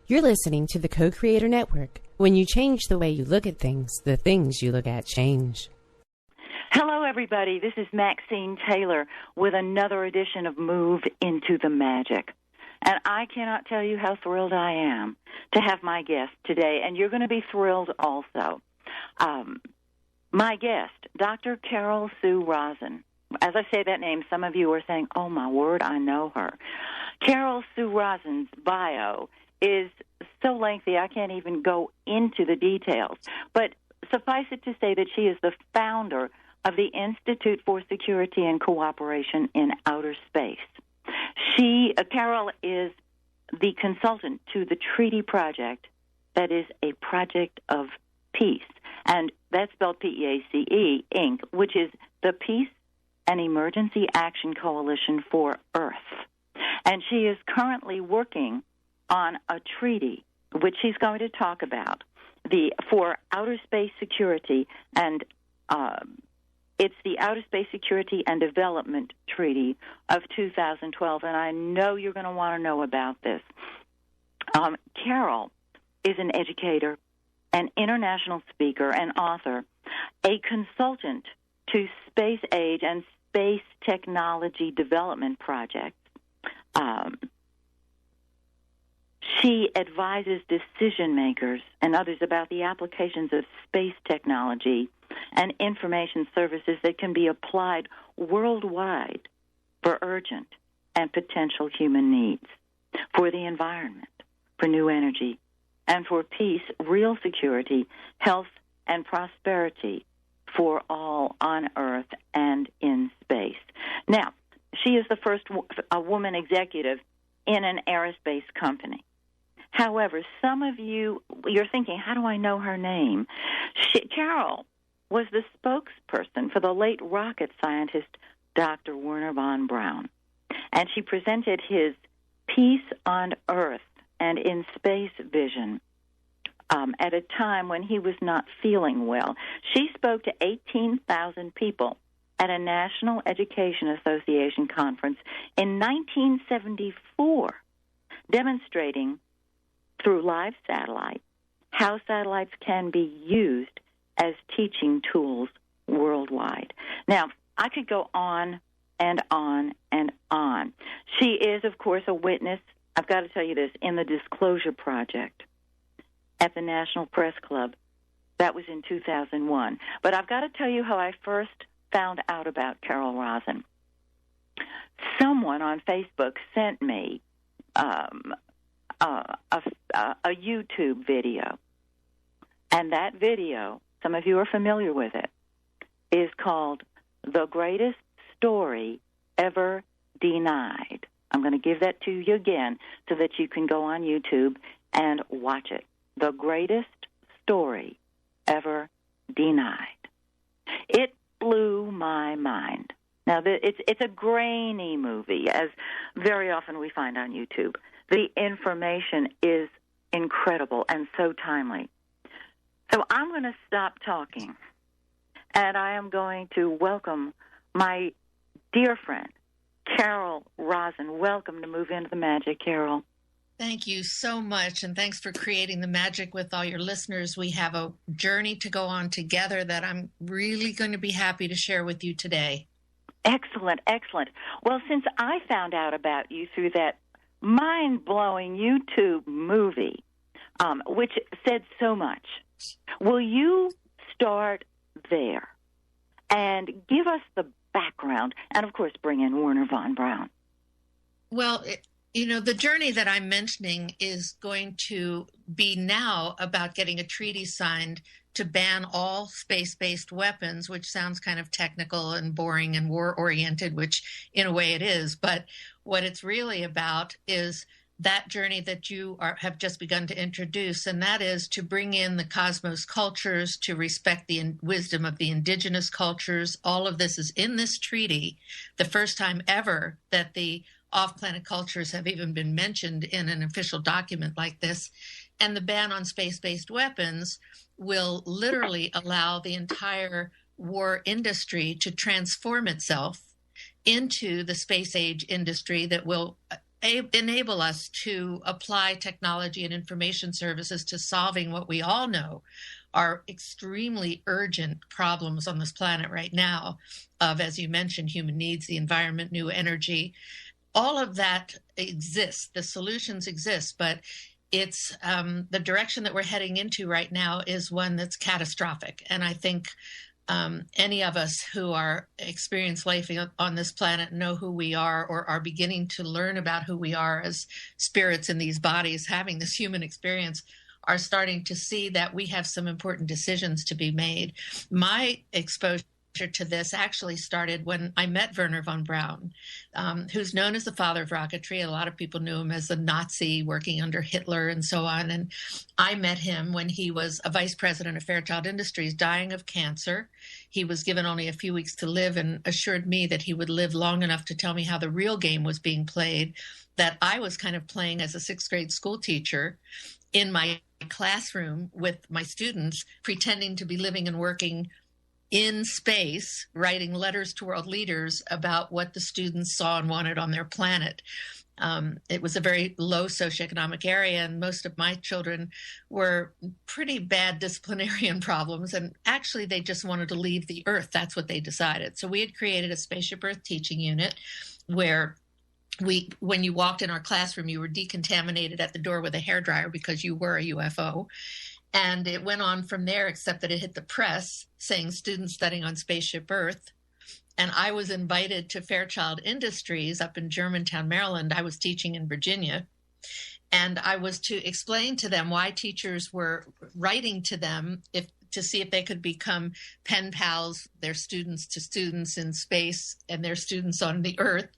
You're listening to the Co-Creator Network. When you change the way you look at things, the things you look at change. Hello, everybody. This is Maxine Taylor with another edition of Move into the Magic. And I cannot tell you how thrilled I am to have my guest today, and you're going to be thrilled also. My guest, Dr. Carol Sue Rosin. As I say that name, some of you are saying, oh, my word, I know her. Carol Sue Rosin's bio is so lengthy I can't even go into the details. But suffice it to say that she is the founder of the Institute for Security and Cooperation in Outer Space. Carol is the consultant to the Treaty Project that is a project of peace. And that's spelled P-E-A-C-E, Inc., which is the Peace and Emergency Action Coalition for Earth. And she is currently working on a treaty, which she's going to talk about, for outer space security, and it's the Outer Space Security and Development Treaty of 2012, and I know you're going to want to know about this. Carol is an educator, an international speaker, and author, a consultant to space age and space technology development projects. She advises decision makers and others about the applications of space technology and information services that can be applied worldwide for urgent and potential human needs, for the environment, for new energy, and for peace, real security, health, and prosperity for all on Earth and in space. Now, she is the first woman executive in an aerospace company. However, some of you're thinking, how do I know her name? Carol was the spokesperson for the late rocket scientist Dr. Wernher von Braun, and she presented his Peace on Earth and in Space vision at a time when he was not feeling well. She spoke to 18,000 people at a National Education Association conference in 1974, demonstrating through live satellite how satellites can be used as teaching tools worldwide. Now, I could go on and on and on. She is, of course, a witness, I've got to tell you this, in the Disclosure Project at the National Press Club. That was in 2001. But I've got to tell you how I first found out about Carol Rosin. Someone on Facebook sent me a YouTube video, and that video, some of you are familiar with it, is called The Greatest Story Ever Denied. I'm going to give that to you again so that you can go on YouTube and watch it. The Greatest Story Ever Denied. It blew my mind. Now, it's a grainy movie, as very often we find on YouTube. The information is incredible and so timely. So I'm going to stop talking, and I am going to welcome my dear friend, Carol Rosin. Welcome to Move Into the Magic, Carol. Thank you so much, and thanks for creating the magic with all your listeners. We have a journey to go on together that I'm really going to be happy to share with you today. Excellent, excellent. Well, since I found out about you through that mind-blowing YouTube movie, which said so much, will you start there and give us the background and, of course, bring in Wernher von Braun? Well, the journey that I'm mentioning is going to be now about getting a treaty signed to ban all space-based weapons, which sounds kind of technical and boring and war-oriented, which in a way it is. But what it's really about is that journey that you have just begun to introduce, and that is to bring in the cosmos cultures, to respect the wisdom of the indigenous cultures. All of this is in this treaty, the first time ever that the off-planet cultures have even been mentioned in an official document like this. And the ban on space-based weapons will literally allow the entire war industry to transform itself into the space age industry that will enable us to apply technology and information services to solving what we all know are extremely urgent problems on this planet right now of, as you mentioned, human needs, the environment, new energy. All of that exists. The solutions exist, but it's the direction that we're heading into right now is one that's catastrophic. And I think any of us who are experienced life on this planet, know who we are, or are beginning to learn about who we are as spirits in these bodies, having this human experience, are starting to see that we have some important decisions to be made. My exposure to this actually started when I met Wernher von Braun, who's known as the father of rocketry. A lot of people knew him as a Nazi working under Hitler and so on. And I met him when he was a vice president of Fairchild Industries, dying of cancer. He was given only a few weeks to live and assured me that he would live long enough to tell me how the real game was being played, that I was kind of playing as a sixth grade school teacher in my classroom with my students, pretending to be living and working in space, writing letters to world leaders about what the students saw and wanted on their planet. It was a very low socioeconomic area, and most of my children were pretty bad disciplinarian problems, and actually they just wanted to leave the Earth. That's what they decided. So we had created a Spaceship Earth teaching unit where when you walked in our classroom, you were decontaminated at the door with a hairdryer because you were a UFO. And it went on from there, except that it hit the press saying students studying on Spaceship Earth. And I was invited to Fairchild Industries up in Germantown, Maryland. I was teaching in Virginia. And I was to explain to them why teachers were writing to them to see if they could become pen pals, their students to students in space and their students on the Earth.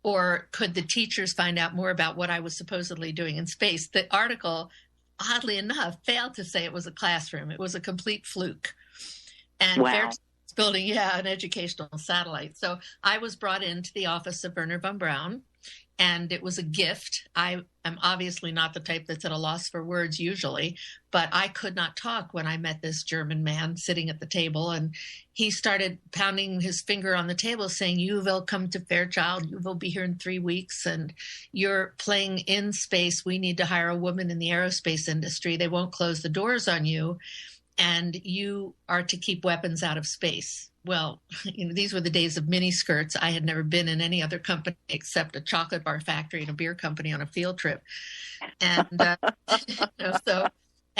Or could the teachers find out more about what I was supposedly doing in space? The article, oddly enough, failed to say it was a classroom. It was a complete fluke. And wow. Fairchild's building, an educational satellite. So I was brought into the office of Wernher von Braun, and it was a gift. I am obviously not the type that's at a loss for words usually, but I could not talk when I met this German man sitting at the table, and he started pounding his finger on the table saying, "You will come to Fairchild. You will be here in 3 weeks, and you're playing in space. We need to hire a woman in the aerospace industry. They won't close the doors on you, and you are to keep weapons out of space." Well, these were the days of miniskirts. I had never been in any other company except a chocolate bar factory and a beer company on a field trip. And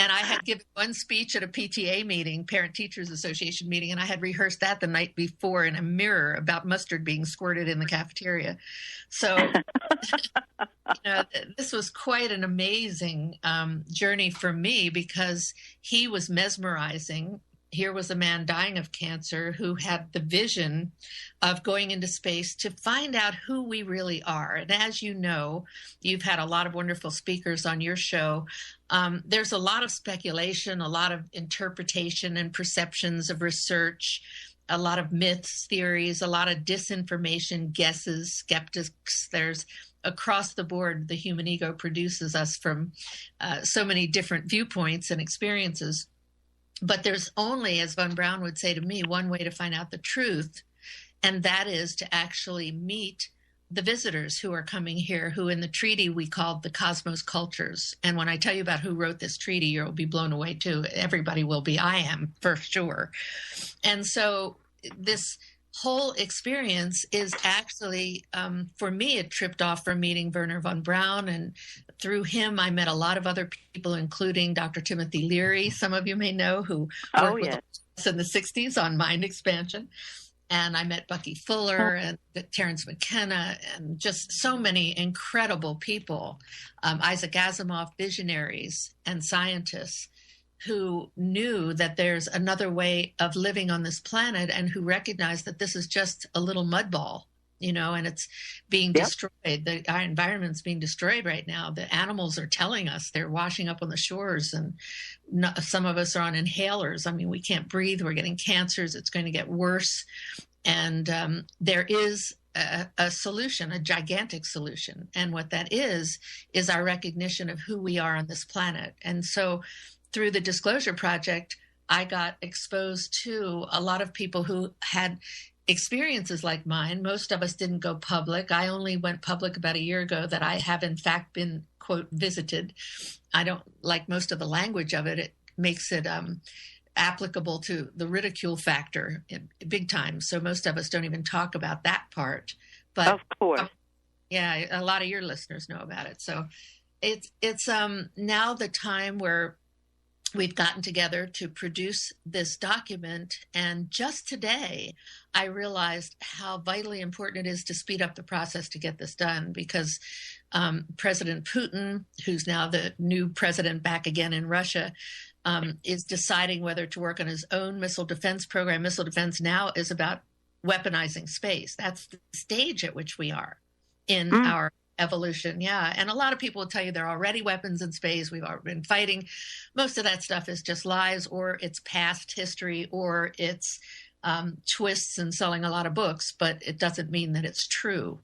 and I had given one speech at a PTA meeting, Parent Teachers Association meeting, and I had rehearsed that the night before in a mirror about mustard being squirted in the cafeteria. So this was quite an amazing journey for me because he was mesmerizing. Here was a man dying of cancer who had the vision of going into space to find out who we really are. And as you know, you've had a lot of wonderful speakers on your show. There's a lot of speculation, a lot of interpretation and perceptions of research, a lot of myths, theories, a lot of disinformation, guesses, skeptics. There's across the board, the human ego produces us from so many different viewpoints and experiences. But there's only, as von Braun would say to me, one way to find out the truth, and that is to actually meet the visitors who are coming here, who in the treaty we called the cosmos cultures. And when I tell you about who wrote this treaty, you'll be blown away too. Everybody will be. I am, for sure. And so this whole experience is actually, for me, it tripped off from meeting Wernher von Braun, and through him, I met a lot of other people, including Dr. Timothy Leary, some of you may know, who worked with us in the 60s on mind expansion. And I met Bucky Fuller and Terence McKenna and just so many incredible people, Isaac Asimov, visionaries and scientists who knew that there's another way of living on this planet and who recognize that this is just a little mud ball, and it's being destroyed. Our environment's being destroyed right now. The animals are telling us they're washing up on the shores, and some of us are on inhalers. I mean, we can't breathe. We're getting cancers. It's going to get worse. And there is a solution, a gigantic solution. And what that is our recognition of who we are on this planet. And so through the Disclosure Project, I got exposed to a lot of people who had experiences like mine. Most of us didn't go public. I only went public about a year ago that I have in fact been, quote, visited. I don't like most of the language of it. It makes it applicable to the ridicule factor big time. So most of us don't even talk about that part. But of course, yeah, a lot of your listeners know about it. So it's now the time where we've gotten together to produce this document. And just today, I realized how vitally important it is to speed up the process to get this done, because President Putin, who's now the new president back again in Russia, is deciding whether to work on his own missile defense program. Missile defense now is about weaponizing space. That's the stage at which we are in our evolution. Yeah. And a lot of people will tell you there are already weapons in space. We've already been fighting. Most of that stuff is just lies, or it's past history, or it's twists and selling a lot of books, but it doesn't mean that it's true.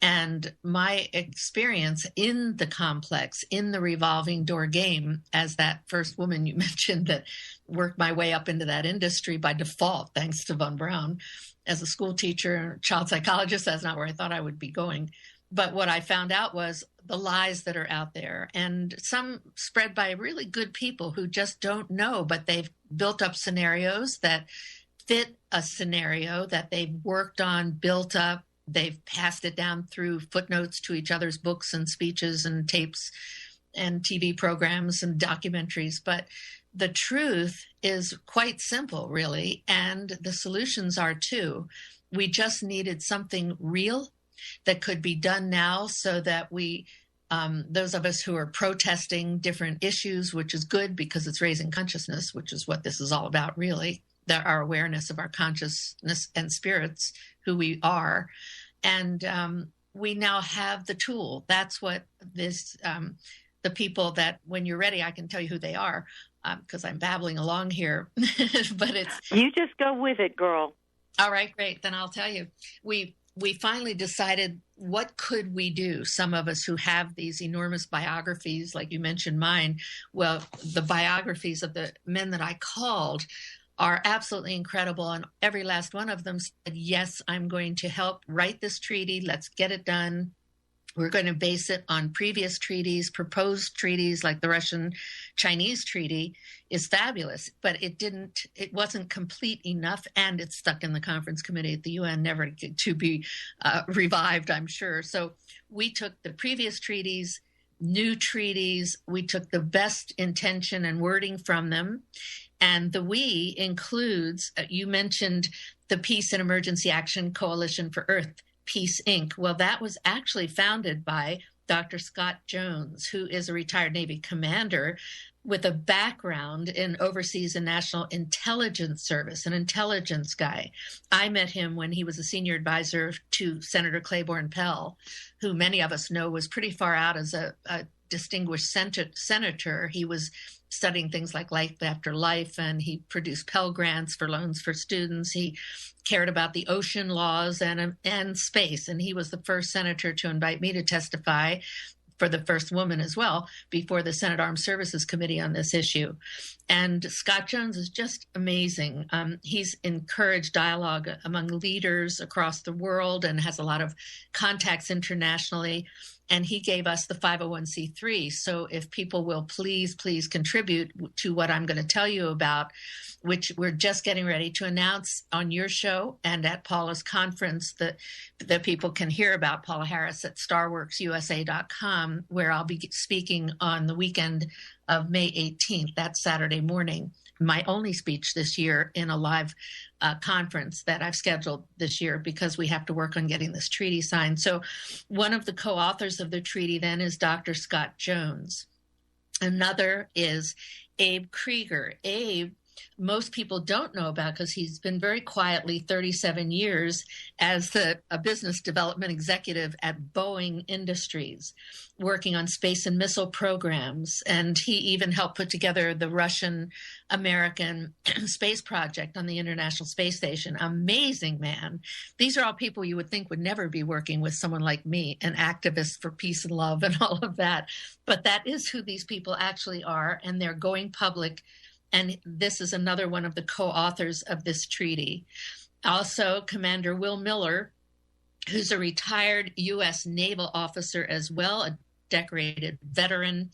And my experience in the complex, in the revolving door game, as that first woman you mentioned that worked my way up into that industry by default, thanks to Von Braun, as a school teacher, child psychologist, that's not where I thought I would be going. But what I found out was the lies that are out there, and some spread by really good people who just don't know, but they've built up scenarios that fit a scenario that they've worked on, built up. They've passed it down through footnotes to each other's books and speeches and tapes and TV programs and documentaries. But the truth is quite simple, really, and the solutions are too. We just needed something real that could be done now, so that we, those of us who are protesting different issues, which is good because it's raising consciousness, which is what this is all about, really, that our awareness of our consciousness and spirits, who we are. And we now have the tool. That's what this, the people that, when you're ready, I can tell you who they are, because I'm babbling along here. But it's... You just go with it, girl. All right, great. Then I'll tell you. We finally decided, what could we do? Some of us who have these enormous biographies, like you mentioned mine, well, the biographies of the men that I called are absolutely incredible. And every last one of them said, yes, I'm going to help write this treaty. Let's get it done. We're going to base it on previous treaties, proposed treaties, like the Russian-Chinese treaty is fabulous, but it wasn't complete enough, and it's stuck in the conference committee at the UN, never to be revived, I'm sure. So we took the previous treaties, new treaties, we took the best intention and wording from them. And the we includes, you mentioned the Peace and Emergency Action Coalition for Earth, Peace, Inc. Well, that was actually founded by Dr. Scott Jones, who is a retired Navy commander with a background in overseas and national intelligence service, an intelligence guy. I met him when he was a senior advisor to Senator Claiborne Pell, who many of us know was pretty far out as a distinguished senator. He was studying things like life after life, and he produced Pell Grants for loans for students. He cared about the ocean laws and space, and he was the first senator to invite me to testify, for the first woman as well, before the Senate Armed Services Committee on this issue. And Scott Jones is just amazing. He's encouraged dialogue among leaders across the world and has a lot of contacts internationally. And he gave us the 501c3. So if people will please contribute to what I'm going to tell you about, which we're just getting ready to announce on your show and at Paula's conference, that people can hear about Paula Harris at starworksusa.com, where I'll be speaking on the weekend of May 18th, that Saturday morning. My only speech this year in a live conference that I've scheduled this year, because we have to work on getting this treaty signed. So one of the co-authors of the treaty then is Dr. Scott Jones. Another is Abe Krieger. Abe, most people don't know about because he's been very quietly 37 years as a business development executive at Boeing Industries, working on space and missile programs. And he even helped put together the Russian-American space project on the International Space Station. Amazing man. These are all people you would think would never be working with someone like me, an activist for peace and love and all of that. But that is who these people actually are, and they're going public. And this is another one of the co-authors of this treaty. Also, Commander Will Miller, who's a retired U.S. naval officer as well, a decorated veteran.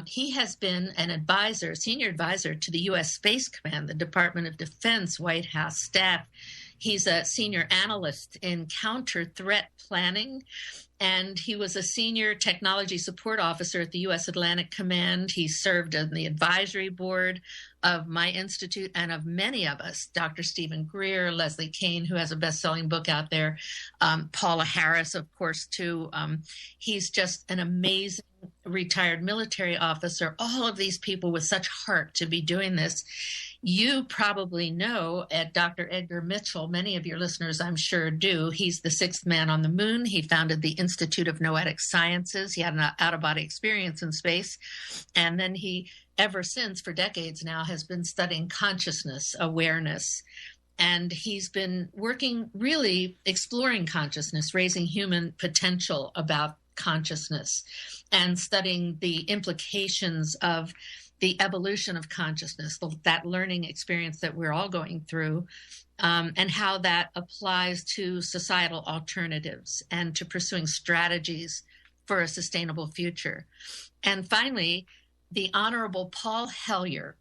He has been an advisor, senior advisor to the U.S. Space Command, the Department of Defense White House staff. He's a senior analyst in counter threat planning, and he was a senior technology support officer at the U.S. Atlantic Command. He served on the advisory board of my institute and of many of us, Dr. Stephen Greer, Leslie Kane, who has a best-selling book out there, Paula Harris, of course, too. He's just an amazing retired military officer, all of these people with such heart to be doing this. You probably know Dr. Edgar Mitchell. Many of your listeners, I'm sure, do. He's the sixth man on the moon. He founded the Institute of Noetic Sciences. He had an out-of-body experience in space. And then he, ever since, for decades now, has been studying consciousness, awareness. And he's been working, really exploring consciousness, raising human potential about consciousness, and studying the implications of the evolution of consciousness, that learning experience that we're all going through, and how that applies to societal alternatives and to pursuing strategies for a sustainable future. And finally, the Honorable Paul Hellyer,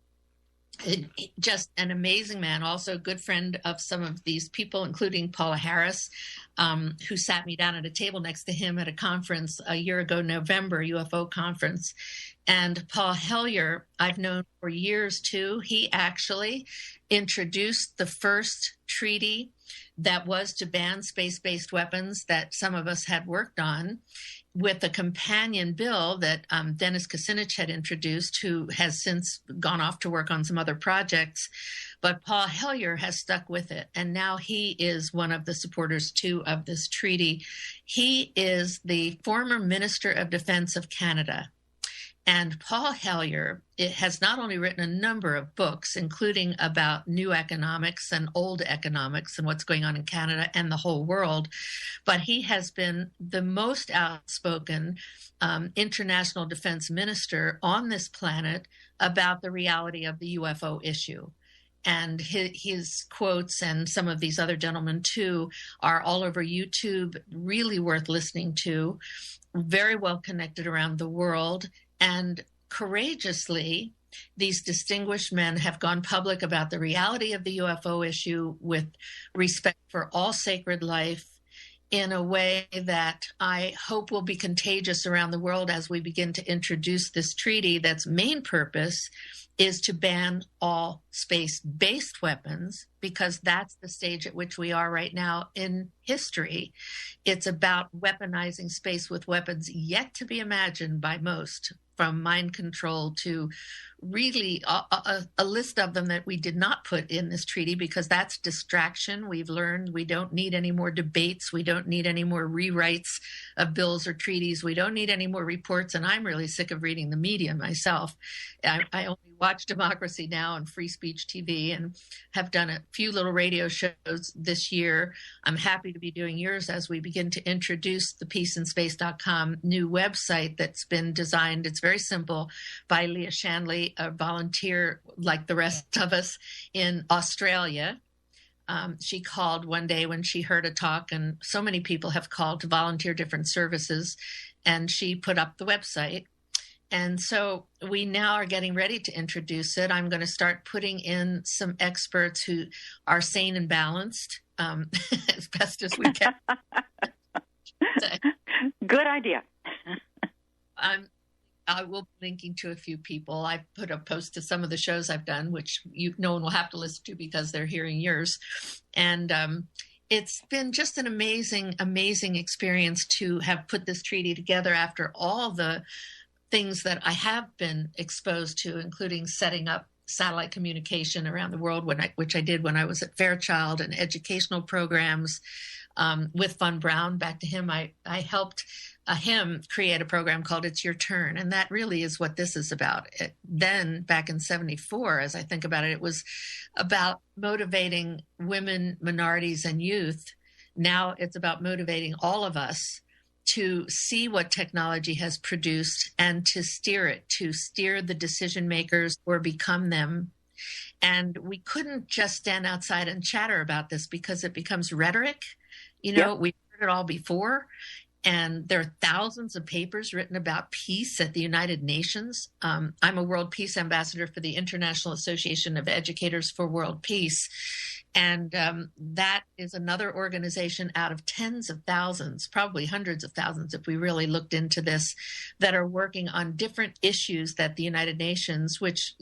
just an amazing man, also a good friend of some of these people, including Paula Harris, who sat me down at a table next to him at a conference a year ago, November, UFO conference. And Paul Hellyer, I've known for years too. He actually introduced the first treaty that was to ban space-based weapons that some of us had worked on, with a companion bill that Dennis Kucinich had introduced, who has since gone off to work on some other projects. But Paul Hellyer has stuck with it, and now he is one of the supporters, too, of this treaty. He is the former Minister of Defense of Canada. And Paul Hellyer has not only written a number of books, including about new economics and old economics and what's going on in Canada and the whole world, but he has been the most outspoken international defense minister on this planet about the reality of the UFO issue. And his quotes, and some of these other gentlemen too, are all over YouTube, really worth listening to, very well connected around the world. And courageously, these distinguished men have gone public about the reality of the UFO issue with respect for all sacred life, in a way that I hope will be contagious around the world as we begin to introduce this treaty that's main purpose is to ban all space-based weapons, because that's the stage at which we are right now in history. It's about weaponizing space with weapons yet to be imagined by most, from mind control to really a list of them that we did not put in this treaty, because that's distraction. We've learned we don't need any more debates. We don't need any more rewrites of bills or treaties. We don't need any more reports. And I'm really sick of reading the media myself. I only watch Democracy Now! And Free Speech TV, and have done a few little radio shows this year. I'm happy to be doing yours as we begin to introduce the peaceinspace.com new website that's been designed. It's very simple, by Leah Shanley, a volunteer like the rest of us in Australia. She called one day when she heard a talk, and so many people have called to volunteer different services, and she put up the website. And so we now are getting ready to introduce it. I'm going to start putting in some experts who are sane and balanced as best as we can. Good idea. I will be linking to a few people. I put a post to some of the shows I've done, which no one will have to listen to because they're hearing yours. And it's been just an amazing, amazing experience to have put this treaty together after all the things that I have been exposed to, including setting up satellite communication around the world, which I did when I was at Fairchild, and educational programs with Von Braun. Back to him, I helped him create a program called It's Your Turn. And that really is what this is about. Then back in 1974, as I think about it, it was about motivating women, minorities, and youth. Now it's about motivating all of us to see what technology has produced and to steer it, to steer the decision makers or become them And we couldn't just stand outside and chatter about this because it becomes rhetoric. We've heard it all before. And there are thousands of papers written about peace at the United Nations. I'm a World Peace Ambassador for the International Association of Educators for World Peace. And that is another organization out of tens of thousands, probably hundreds of thousands if we really looked into this, that are working on different issues that the United Nations, which,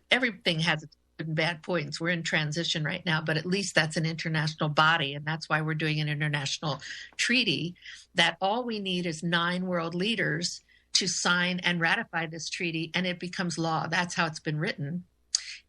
everything has its good and bad points. We're in transition right now, but at least that's an international body. And that's why we're doing an international treaty, that all we need is 9 world leaders to sign and ratify this treaty, and it becomes law. That's how it's been written.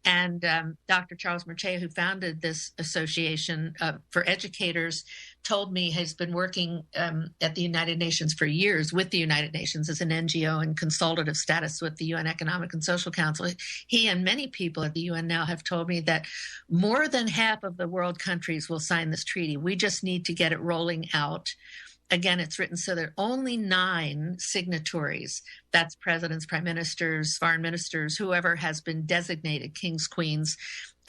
And Dr. Charles Marchea, who founded this association for educators, told me has been working at the United Nations for years with the United Nations as an NGO in consultative status with the UN Economic and Social Council. He and many people at the UN now have told me that more than half of the world countries will sign this treaty. We just need to get it rolling out. Again, it's written so there are only 9 signatories. That's presidents, prime ministers, foreign ministers, whoever has been designated, kings, queens,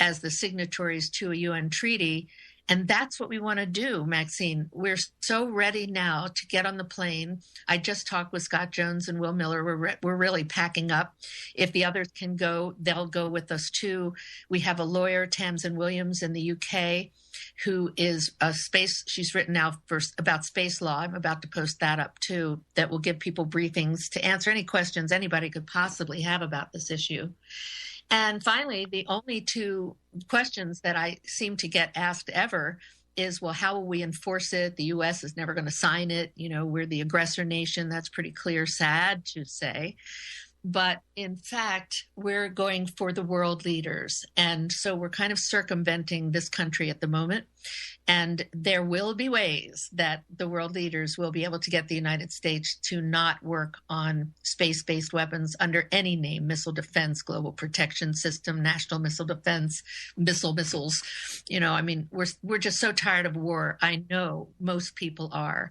as the signatories to a UN treaty. And that's what we want to do, Maxine. We're so ready now to get on the plane. I just talked with Scott Jones and Will Miller. We're really packing up. If the others can go, they'll go with us too. We have a lawyer, Tamsin Williams, in the UK, who is she's written now about space law. I'm about to post that up too, that will give people briefings to answer any questions anybody could possibly have about this issue. And finally, the only 2 questions that I seem to get asked ever is, well, how will we enforce it? The U.S. is never going to sign it. We're the aggressor nation. That's pretty clear, sad to say. But in fact, we're going for the world leaders. And so we're kind of circumventing this country at the moment. And there will be ways that the world leaders will be able to get the United States to not work on space-based weapons under any name: missile defense, global protection system, national missile defense, missiles. We're just so tired of war. I know most people are.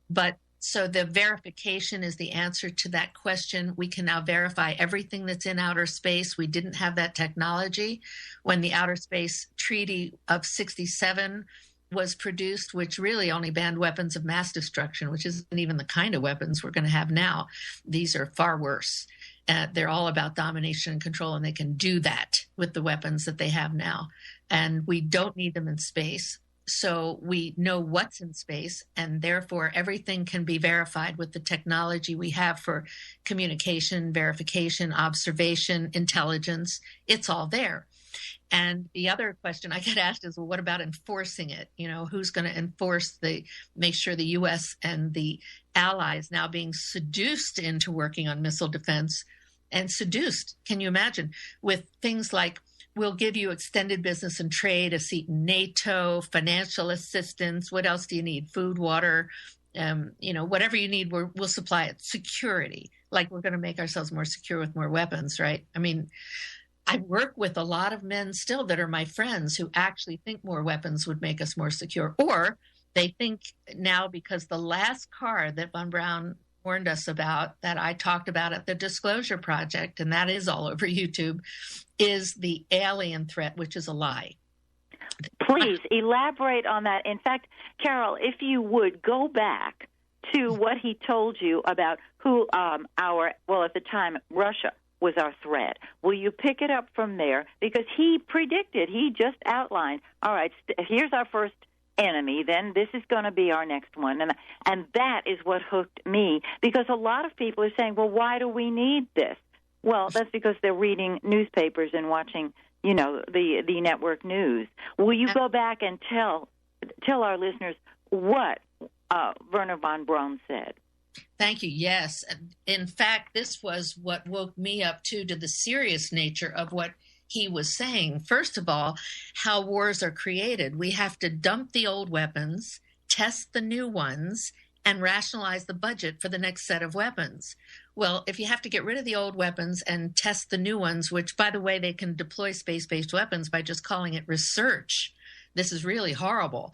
But so the verification is the answer to that question. We can now verify everything that's in outer space. We didn't have that technology when the Outer Space Treaty of 1967 was produced, which really only banned weapons of mass destruction, which isn't even the kind of weapons we're going to have now. These are far worse. They're all about domination and control, and they can do that with the weapons that they have now. And we don't need them in space. So we know what's in space, and therefore everything can be verified with the technology we have for communication, verification, observation, intelligence. It's all there. And the other question I get asked is, well, what about enforcing it? Who's going to enforce make sure the U.S. and the allies now being seduced into working on missile defense, and seduced, can you imagine, with things like, we'll give you extended business and trade, a seat in NATO, financial assistance. What else do you need? Food, water, whatever you need, we'll supply it. Security, like we're going to make ourselves more secure with more weapons, right? I work with a lot of men still that are my friends who actually think more weapons would make us more secure. Or they think now, because the last car that Von Braun warned us about, that I talked about at the Disclosure Project, and that is all over YouTube, is the alien threat, which is a lie. Please elaborate on that. In fact, Carol, if you would go back to what he told you about who at the time, Russia was our threat. Will you pick it up from there? Because he just outlined, all right, here's our first enemy, then this is going to be our next one. And that is what hooked me, because a lot of people are saying, well, why do we need this? Well, that's because they're reading newspapers and watching, the network news. Will you go back and tell our listeners what Wernher von Braun said? Thank you. Yes. In fact, this was what woke me up to the serious nature of what he was saying. First of all, how wars are created. We have to dump the old weapons, test the new ones, and rationalize the budget for the next set of weapons. Well, if you have to get rid of the old weapons and test the new ones, which, by the way, they can deploy space-based weapons by just calling it research. This is really horrible.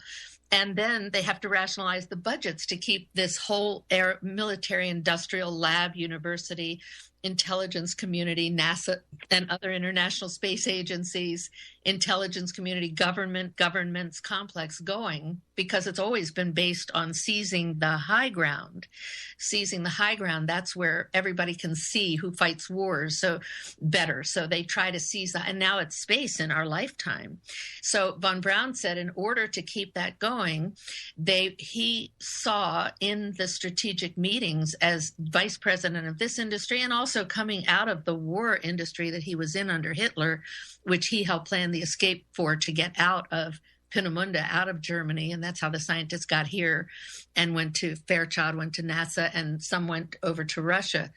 And then they have to rationalize the budgets to keep this whole military industrial lab university intelligence community, NASA and other international space agencies, intelligence community, governments complex going, because it's always been based on seizing the high ground. Seizing the high ground, that's where everybody can see who fights wars so better. So they try to seize that. And now it's space in our lifetime. So von Braun said in order to keep that going, he saw in the strategic meetings as vice president of this industry, and also coming out of the war industry that he was in under Hitler, which he helped plan the escape for to get out of Peenemünde, out of Germany. And that's how the scientists got here and went to Fairchild, went to NASA, and some went over to Russia.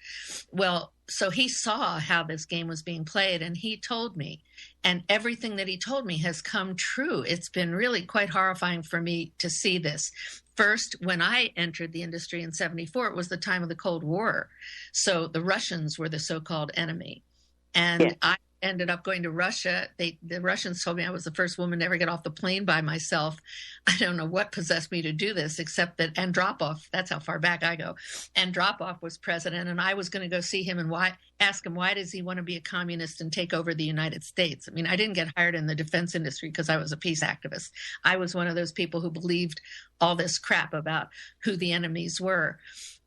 Well, so he saw how this game was being played, and he told me, and everything that he told me has come true. It's been really quite horrifying for me to see this. First, when I entered the industry in 1974, it was the time of the Cold War. So the Russians were the so-called enemy. And I ended up going to Russia. The Russians told me I was the first woman to ever get off the plane by myself. I don't know what possessed me to do this, except that Andropov, that's how far back I go, Andropov was president, and I was going to go see him and ask him, why does he want to be a communist and take over the United States? I mean, I didn't get hired in the defense industry because I was a peace activist. I was one of those people who believed all this crap about who the enemies were.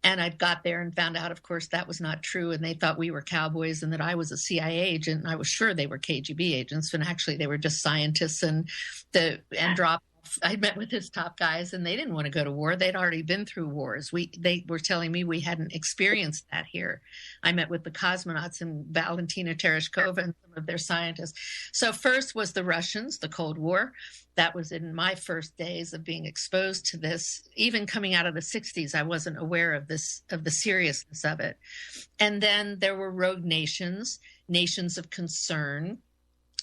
And I got there and found out, of course, that was not true. And they thought we were cowboys and that I was a CIA agent. And I was sure they were KGB agents. And actually, they were just scientists. And Andropov, I met with his top guys, and they didn't want to go to war. They'd already been through wars. They were telling me we hadn't experienced that here. I met with the cosmonauts and Valentina Tereshkova and some of their scientists. So first was the Russians, the Cold War. That was in my first days of being exposed to this. Even coming out of the 60s, I wasn't aware of this, of the seriousness of it. And then there were rogue nations, nations of concern,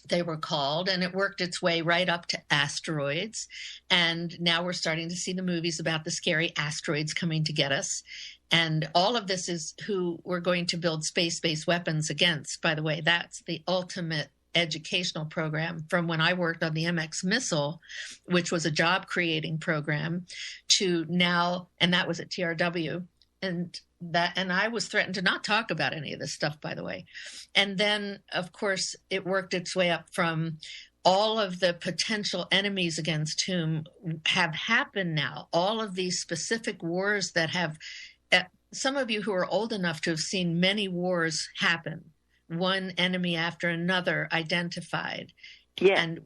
they were called, and it worked its way right up to asteroids. And now we're starting to see the movies about the scary asteroids coming to get us. And all of this is who we're going to build space-based weapons against. By the way, that's the ultimate educational program from when I worked on the MX missile, which was a job creating program, to now, and that was at TRW. And I was threatened to not talk about any of this stuff, by the way. And then, of course, it worked its way up from all of the potential enemies against whom have happened now, all of these specific wars that have, some of you who are old enough to have seen many wars happen, one enemy after another identified. And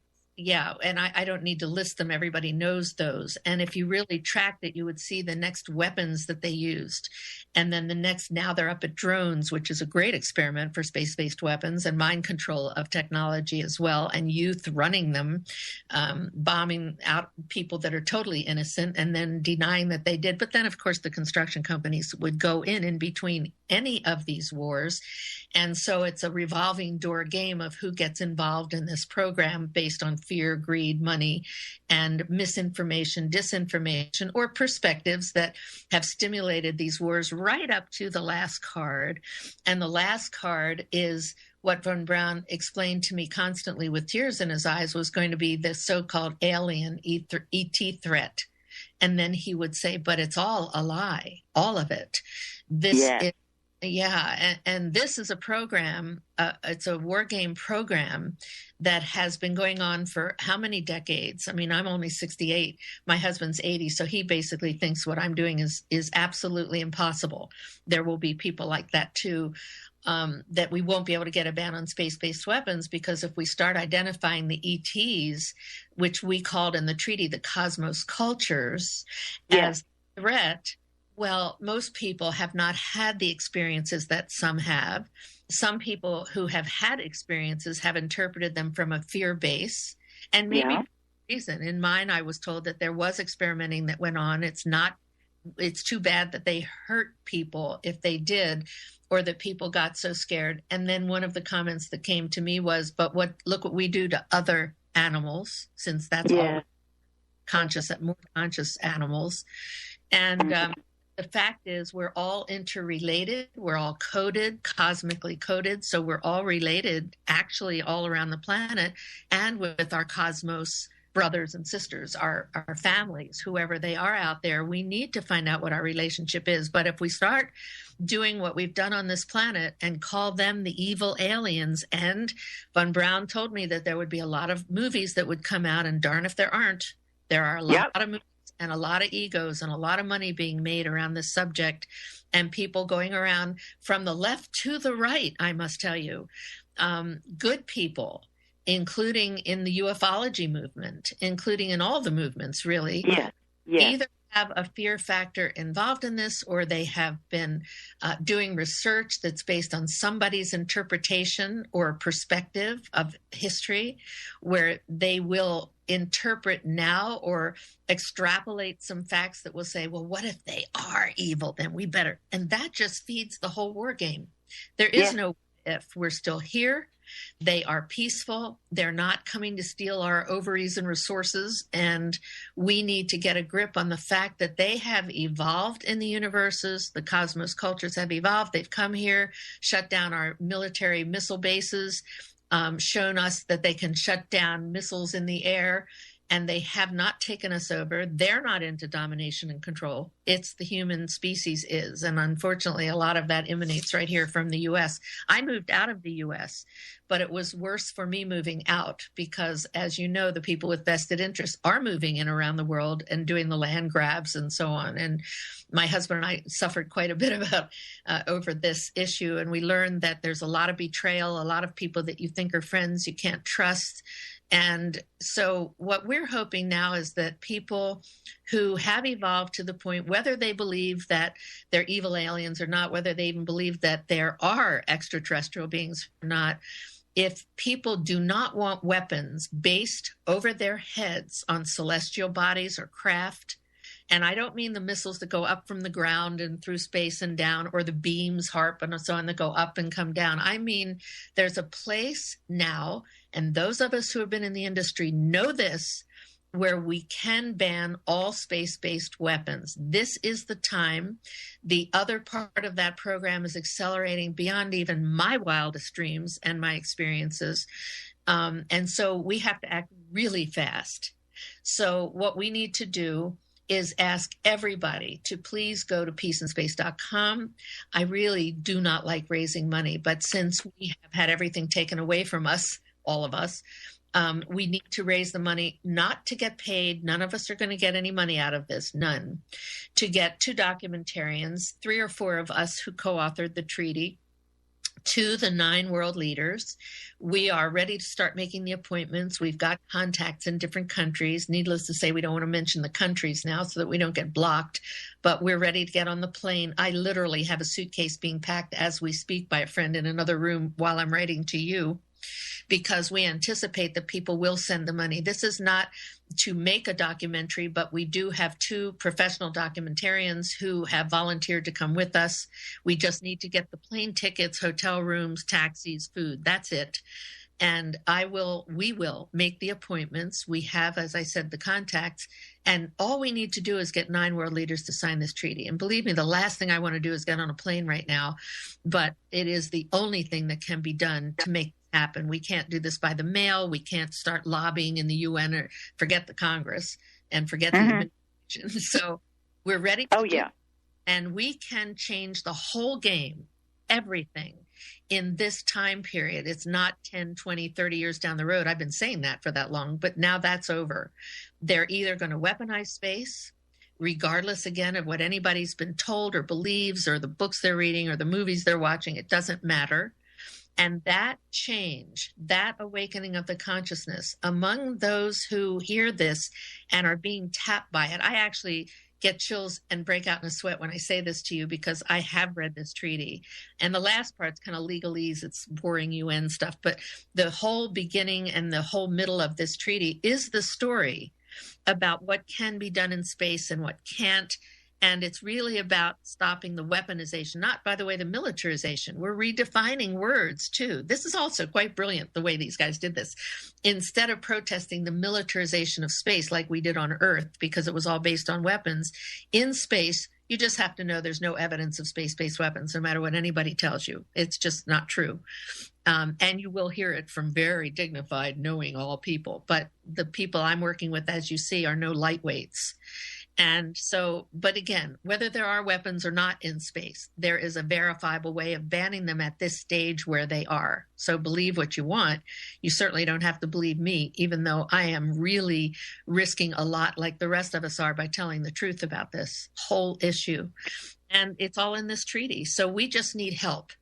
I don't need to list them. Everybody knows those. And if you really tracked it, you would see the next weapons that they used. And then the next, now they're up at drones, which is a great experiment for space-based weapons, and mind control of technology as well, and youth running them, bombing out people that are totally innocent and then denying that they did. But then, of course, the construction companies would go in between any of these wars. And so it's a revolving door game of who gets involved in this program based on fear, greed, money, and misinformation, disinformation, or perspectives that have stimulated these wars right up to the last card. And the last card is what von Braun explained to me constantly with tears in his eyes was going to be the so-called alien ET threat. And then he would say, but it's all a lie, all of it. And this is a program, it's a war game program that has been going on for how many decades? I mean, I'm only 68, my husband's 80, so he basically thinks what I'm doing is absolutely impossible. There will be people like that too, that we won't be able to get a ban on space-based weapons, because if we start identifying the ETs, which we called in the treaty the cosmos cultures, as a threat, well, most people have not had the experiences that some have. Some people who have had experiences have interpreted them from a fear base, and maybe for a reason. In mine, I was told that there was experimenting that went on. It's too bad that they hurt people if they did, or that people got so scared. And then one of the comments that came to me was, but look what we do to other animals, since that's all more conscious animals. And the fact is, we're all interrelated. We're all coded, cosmically coded. So we're all related, actually, all around the planet, and with our cosmos brothers and sisters, our families, whoever they are out there. We need to find out what our relationship is. But if we start doing what we've done on this planet and call them the evil aliens, and Von Braun told me that there would be a lot of movies that would come out, and darn if there aren't. There are a lot of movies and a lot of egos and a lot of money being made around this subject, and people going around from the left to the right, I must tell you. Good people, including in the ufology movement, including in all the movements, really, either have a fear factor involved in this, or they have been doing research that's based on somebody's interpretation or perspective of history, where they will interpret now or extrapolate some facts that will say, well, what if they are evil? Then we better. And that just feeds the whole war game. There is no if. We're still here. They are peaceful. They're not coming to steal our ovaries and resources. And we need to get a grip on the fact that they have evolved in the universes. The cosmos cultures have evolved. They've come here, shut down our military missile bases, shown us that they can shut down missiles in the air, and they have not taken us over. They're not into domination and control. It's the human species is. And unfortunately, a lot of that emanates right here from the U.S. I moved out of the U.S., but it was worse for me moving out because, as you know, the people with vested interests are moving in around the world and doing the land grabs and so on. And my husband and I suffered quite a bit about over this issue. And we learned that there's a lot of betrayal, a lot of people that you think are friends you can't trust. And so what we're hoping now is that people who have evolved to the point, whether they believe that they're evil aliens or not, whether they even believe that there are extraterrestrial beings or not, if people do not want weapons based over their heads on celestial bodies or craft, and I don't mean the missiles that go up from the ground and through space and down, or the beams, HARP, and so on that go up and come down. I mean, there's a place now, and those of us who have been in the industry know this, where we can ban all space-based weapons. This is the time. The other part of that program is accelerating beyond even my wildest dreams and my experiences. And so we have to act really fast. So what we need to do is ask everybody to please go to peaceandspace.com. I really do not like raising money, but since we have had everything taken away from us, all of us, we need to raise the money, not to get paid. None of us are going to get any money out of this, none. To get 2 documentarians, 3 or 4 of us who co-authored the treaty, to the 9 world leaders. We are ready to start making the appointments. We've got contacts in different countries. Needless to say, we don't want to mention the countries now so that we don't get blocked, but we're ready to get on the plane. I literally have a suitcase being packed as we speak by a friend in another room while I'm writing to you, because we anticipate that people will send the money. This is not to make a documentary, but we do have 2 professional documentarians who have volunteered to come with us. We just need to get the plane tickets, hotel rooms, taxis, food. That's it. And we will make the appointments. We have, as I said, the contacts. And all we need to do is get 9 world leaders to sign this treaty. And believe me, the last thing I want to do is get on a plane right now. But it is the only thing that can be done to make happen. We can't do this by the mail. We can't start lobbying in the UN or forget the Congress and forget the administration. So we're ready to do it. And we can change the whole game, everything in this time period. It's not 10, 20, 30 years down the road. I've been saying that for that long, but now that's over. They're either going to weaponize space, regardless, again, of what anybody's been told or believes or the books they're reading or the movies they're watching. It doesn't matter. And that change, that awakening of the consciousness among those who hear this and are being tapped by it. I actually get chills and break out in a sweat when I say this to you, because I have read this treaty. And the last part's kind of legalese. It's boring UN stuff. But the whole beginning and the whole middle of this treaty is the story about what can be done in space and what can't. And it's really about stopping the weaponization, not, by the way, the militarization. We're redefining words, too. This is also quite brilliant, the way these guys did this. Instead of protesting the militarization of space like we did on Earth, because it was all based on weapons, in space, You just have to know there's no evidence of space-based weapons, no matter what anybody tells you. It's just not true. And you will hear it from very dignified, knowing all people. But the people I'm working with, as you see, are no lightweights. And so, but again, whether there are weapons or not in space, there is a verifiable way of banning them at this stage where they are. So believe what you want. You certainly don't have to believe me, even though I am really risking a lot like the rest of us are by telling the truth about this whole issue. And it's all in this treaty. So we just need help.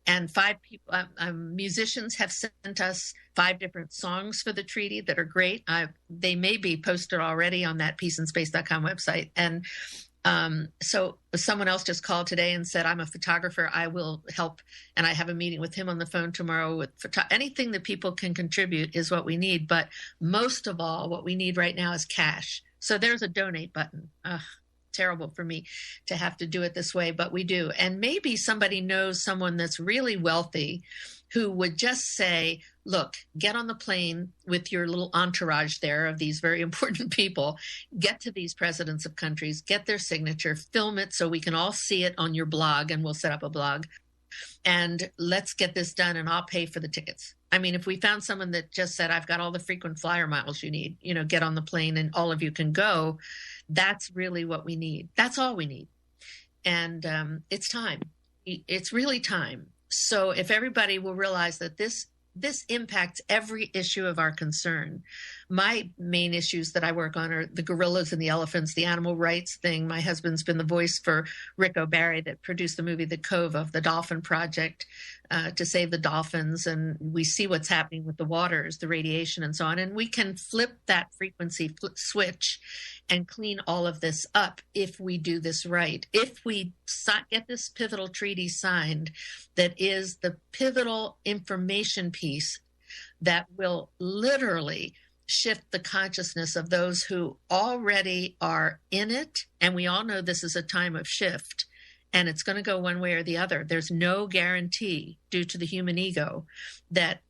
And 5 people, musicians have sent us 5 different songs for the treaty that are great. They may be posted already on that peaceandspace.com website. And so someone else just called today and said, I'm a photographer. I will help. And I have a meeting with him on the phone tomorrow. With anything that people can contribute is what we need. But most of all, what we need right now is cash. So there's a donate button. Terrible for me to have to do it this way, but we do. And maybe somebody knows someone that's really wealthy who would just say, look, get on the plane with your little entourage there of these very important people, get to these presidents of countries, get their signature, film it so we can all see it on your blog, and we'll set up a blog. And let's get this done, and I'll pay for the tickets. I mean, if we found someone that just said, I've got all the frequent flyer miles you need, get on the plane and all of you can go, that's really what we need. That's all we need. And it's time. It's really time. So if everybody will realize that this impacts every issue of our concern. My main issues that I work on are the gorillas and the elephants, the animal rights thing. My husband's been the voice for Rick O'Barry that produced the movie The Cove of the Dolphin Project to save the dolphins. And we see what's happening with the waters, the radiation and so on. And we can flip that frequency switch and clean all of this up if we do this right. If we get this pivotal treaty signed, that is the pivotal information piece that will literally shift the consciousness of those who already are in it. And we all know this is a time of shift, and it's going to go one way or the other. There's no guarantee due to the human ego that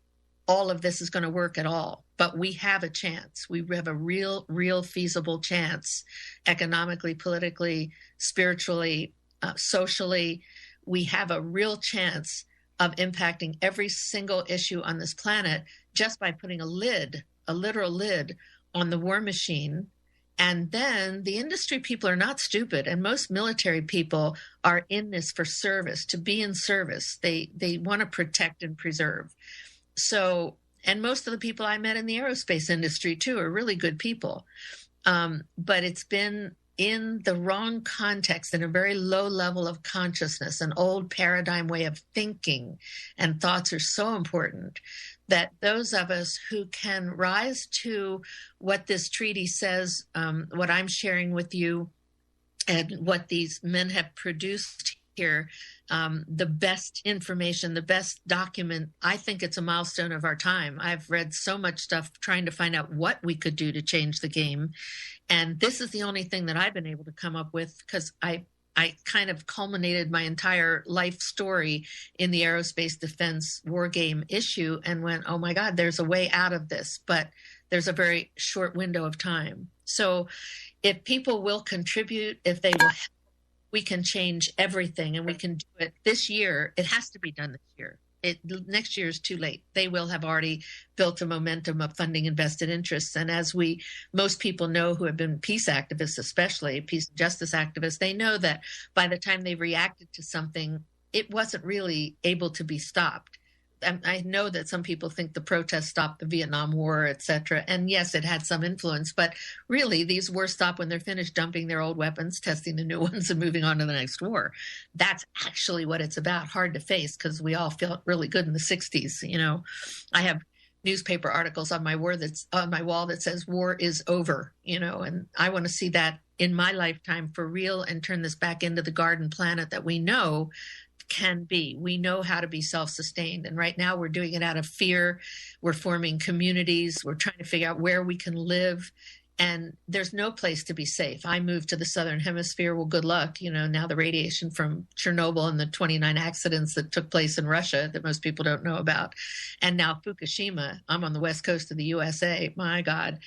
all of this is going to work at all. But we have a chance. We have a real feasible chance, economically, politically, spiritually, socially. We have a real chance of impacting every single issue on this planet just by putting a literal lid on the war machine. And then the industry people are not stupid, and most military people are in this for service, to be in service. They want to protect and preserve. So, and most of the people I met in the aerospace industry too are really good people. But it's been in the wrong context, in a very low level of consciousness, an old paradigm way of thinking, and thoughts are so important that those of us who can rise to what this treaty says, what I'm sharing with you, and what these men have produced here, the best information, the best document. I think it's a milestone of our time. I've read so much stuff trying to find out what we could do to change the game. And this is the only thing that I've been able to come up with, because I kind of culminated my entire life story in the aerospace defense war game issue and went, oh my God, there's a way out of this, but there's a very short window of time. So if people will contribute, if they will, we can change everything, and we can do it this year. It has to be done this year. Next year is too late. They will have already built a momentum of funding and vested interests. And as most people know who have been peace activists, especially peace and justice activists, they know that by the time they reacted to something, it wasn't really able to be stopped. I know that some people think the protests stopped the Vietnam War, et cetera. And yes, it had some influence, but really these wars stop when they're finished dumping their old weapons, testing the new ones, and moving on to the next war. That's actually what it's about. Hard to face, because we all felt really good in the 60s. I have newspaper articles on my wall that says war is over, and I want to see that in my lifetime for real and turn this back into the garden planet that we know can be. We know how to be self-sustained. And right now we're doing it out of fear. We're forming communities. We're trying to figure out where we can live And there's no place to be safe. I moved to the Southern Hemisphere. Well, good luck. Now the radiation from Chernobyl and the 29 accidents that took place in Russia that most people don't know about. And now Fukushima. I'm on the West Coast of the USA. My God,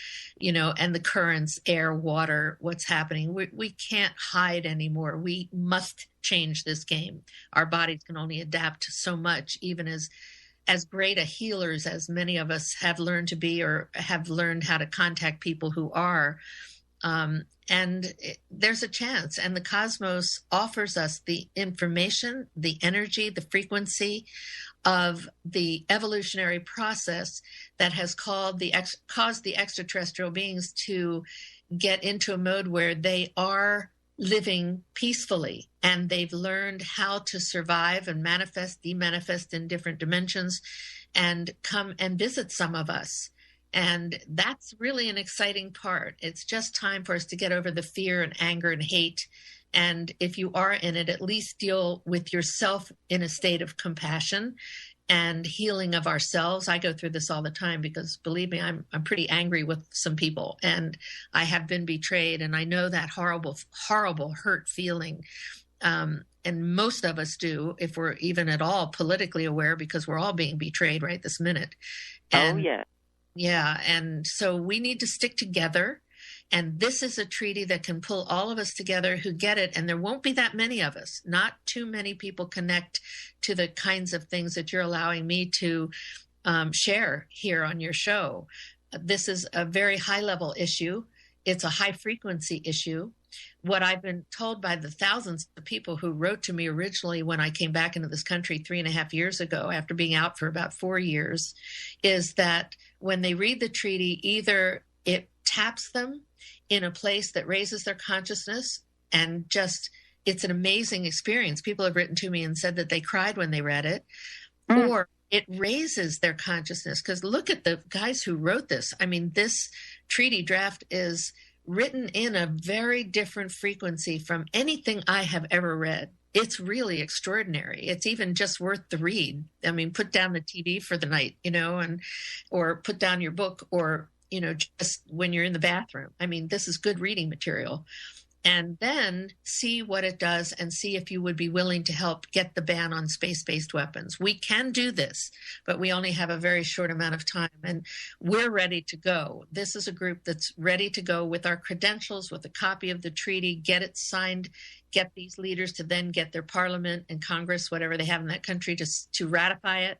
and the currents, air, water, what's happening. We can't hide anymore. We must change this game. Our bodies can only adapt so much, even as great a healers as many of us have learned to be, or have learned how to contact people who are. There's a chance. And the cosmos offers us the information, the energy, the frequency of the evolutionary process that has caused the extraterrestrial beings to get into a mode where they are living peacefully, and they've learned how to survive and manifest, demanifest in different dimensions, and come and visit some of us. And that's really an exciting part. It's just time for us to get over the fear and anger and hate. And if you are in it, at least deal with yourself in a state of compassion and healing of ourselves. I go through this all the time because, believe me, I'm pretty angry with some people, and I have been betrayed, and I know that horrible, horrible hurt feeling. And most of us do, if we're even at all politically aware, because we're all being betrayed right this minute. And, yeah. Yeah. And so we need to stick together. And this is a treaty that can pull all of us together who get it. And there won't be that many of us. Not too many people connect to the kinds of things that you're allowing me to share here on your show. This is a very high level issue. It's a high frequency issue. What I've been told by the thousands of people who wrote to me originally when I came back into this country 3.5 years ago, after being out for about 4 years, is that when they read the treaty, either it taps them in a place that raises their consciousness, and just, it's an amazing experience. People have written to me and said that they cried when they read it, or it raises their consciousness. Because look at the guys who wrote this. I mean, this treaty draft is written in a very different frequency from anything I have ever read. It's really extraordinary. It's even just worth the read. I mean, put down the TV for the night, or put down your book, or just when you're in the bathroom. I mean, this is good reading material. And then see what it does, and see if you would be willing to help get the ban on space-based weapons. We can do this, but we only have a very short amount of time, and we're ready to go. This is a group that's ready to go with our credentials, with a copy of the treaty, get it signed, get these leaders to then get their parliament and Congress, whatever they have in that country, to ratify it.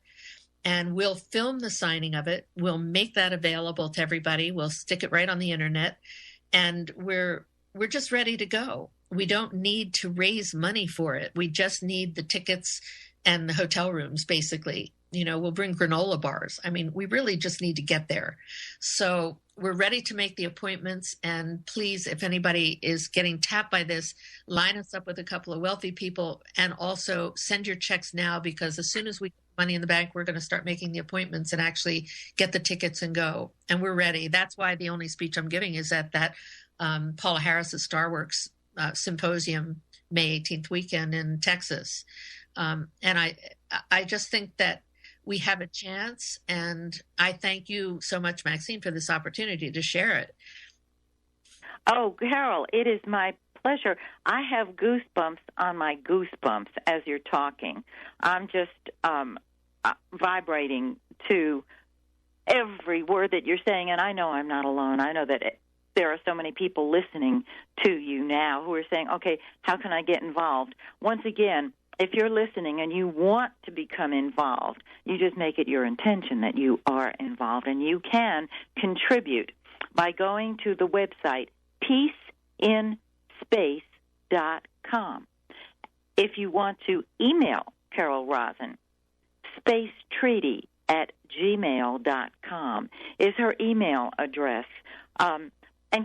And we'll film the signing of it. We'll make that available to everybody. We'll stick it right on the internet. And we're just ready to go. We don't need to raise money for it. We just need the tickets and the hotel rooms, basically. We'll bring granola bars. I mean, we really just need to get there. So we're ready to make the appointments. And please, if anybody is getting tapped by this, line us up with a couple of wealthy people, and also send your checks now, because as soon as we get money in the bank, we're going to start making the appointments and actually get the tickets and go. And we're ready. That's why the only speech I'm giving is at that Paula Harris's Starworks symposium, May 18th weekend in Texas. And I just think that we have a chance, and I thank you so much, Maxine, for this opportunity to share it. Oh, Carol, it is my pleasure. I have goosebumps on my goosebumps as you're talking. I'm just vibrating to every word that you're saying, and I know I'm not alone. I know that there are so many people listening to you now who are saying, okay, how can I get involved? Once again, if you're listening and you want to become involved, you just make it your intention that you are involved, and you can contribute by going to the website peaceinspace.com. If you want to email Carol Rosin, spacetreaty@gmail.com is her email address. And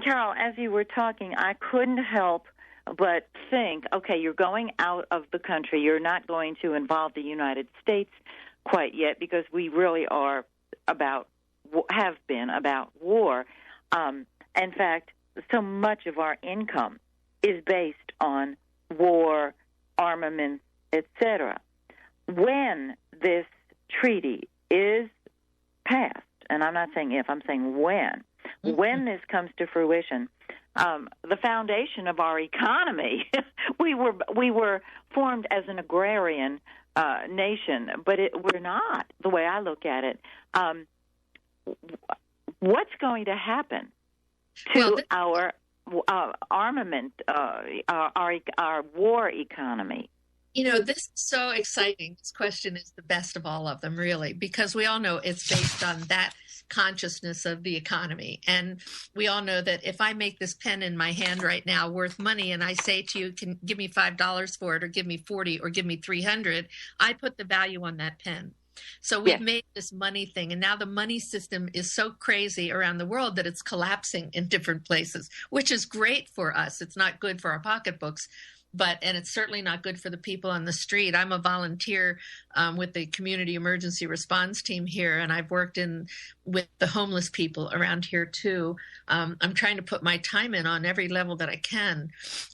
Carol, as you were talking, I couldn't help but think, okay, you're going out of the country. You're not going to involve the United States quite yet, because we really have been about war. In fact, so much of our income is based on war, armaments, etc. When this treaty is passed, and I'm not saying if, I'm saying when when this comes to fruition, the foundation of our economy, we were formed as an agrarian nation, but we're not, the way I look at it. What's going to happen to our armament, our war economy? You know, this is so exciting. This question is the best of all of them, really, because we all know it's based on that consciousness of the economy. And we all know that if I make this pen in my hand right now worth money and I say to you, can give me $5 for it, or give me 40, or give me 300, I put the value on that pen. So we've made this money thing, and now the money system is so crazy around the world that it's collapsing in different places, which is great for us. It's not good for our pocketbooks, and it's certainly not good for the people on the street. I'm a volunteer with the community emergency response team here, and I've worked with the homeless people around here too. I'm trying to put my time in on every level that I can.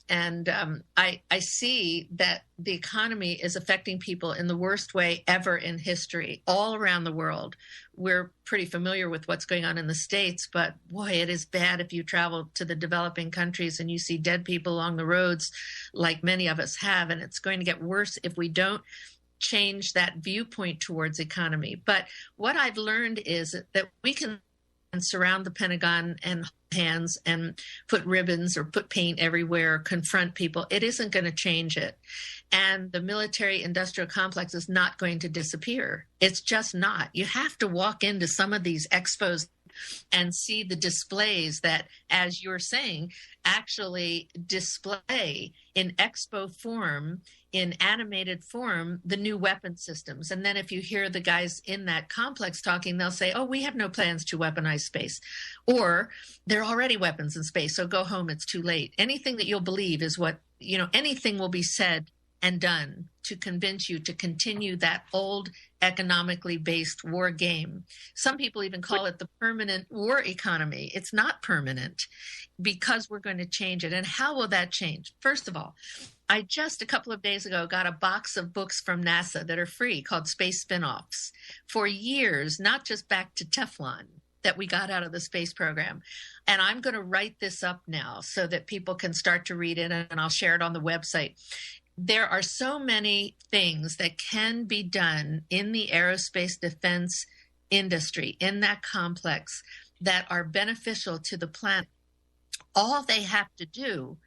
And I see that the economy is affecting people in the worst way ever in history, all around the world. We're pretty familiar with what's going on in the States, but boy, it is bad if you travel to the developing countries and you see dead people along the roads like many of us have. And it's going to get worse if we don't change that viewpoint towards economy. But what I've learned is that we can surround the Pentagon and hands and put ribbons or put paint everywhere, confront people. It isn't going to change it. And the military industrial complex is not going to disappear. It's just not. You have to walk into some of these expos and see the displays that, as you're saying, actually display in expo form, in animated form, the new weapon systems. And then if you hear the guys in that complex talking, they'll say, oh, we have no plans to weaponize space. Or there are already weapons in space, so go home, it's too late. Anything that you'll believe is what, anything will be said and done to convince you to continue that old economically based war game. Some people even call it the permanent war economy. It's not permanent because we're going to change it. And how will that change? First of all, I just a couple of days ago got a box of books from NASA that are free called Space Spinoffs. For years, not just back to Teflon that we got out of the space program. And I'm going to write this up now so that people can start to read it, and I'll share it on the website. There are so many things that can be done in the aerospace defense industry, in that complex, that are beneficial to the planet. All they have to do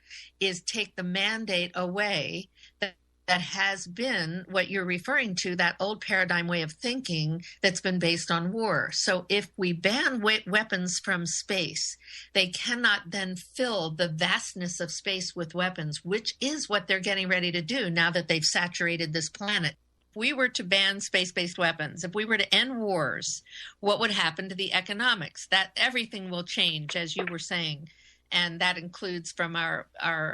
is take the mandate away that has been what you're referring to, that old paradigm way of thinking that's been based on war. So if we ban weapons from space, they cannot then fill the vastness of space with weapons, which is what they're getting ready to do now that they've saturated this planet. If we were to ban space-based weapons, if we were to end wars, what would happen to the economics? That everything will change, as you were saying. And that includes from our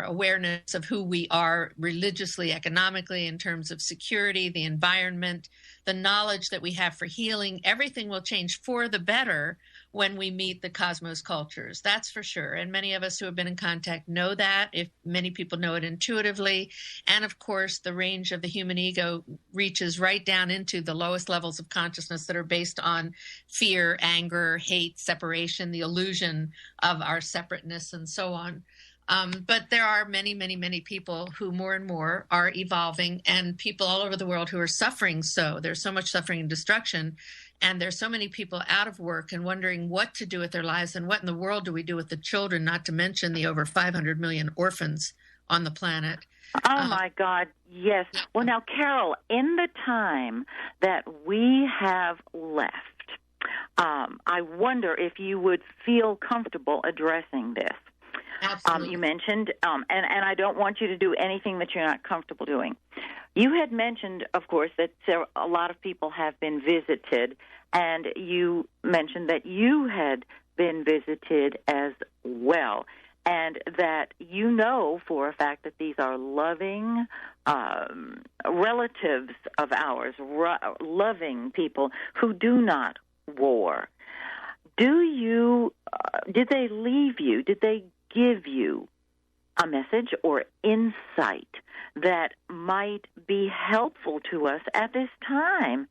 awareness of who we are religiously, economically, in terms of security, the environment, the knowledge that we have for healing. Everything will change for the better when we meet the cosmos cultures. That's for sure. And many of us who have been in contact know that. If many people know it intuitively. And of course, the range of the human ego reaches right down into the lowest levels of consciousness that are based on fear, anger, hate, separation, the illusion of our separateness, and so on. But there are many, many, many people who more and more are evolving, and people all over the world who are suffering. So there's so much suffering and destruction, and there's so many people out of work and wondering what to do with their lives and what in the world do we do with the children, not to mention the over 500 million orphans on the planet. Oh, my God, yes. Well, now, Carol, in the time that we have left, I wonder if you would feel comfortable addressing this. Absolutely. You mentioned, and I don't want you to do anything that you're not comfortable doing. You had mentioned, of course, that a lot of people have been visited, and you mentioned that you had been visited as well, and that you know for a fact that these are loving relatives of ours, loving people who do not war. Did they leave you? Did they give you a message or insight that might be helpful to us at this time?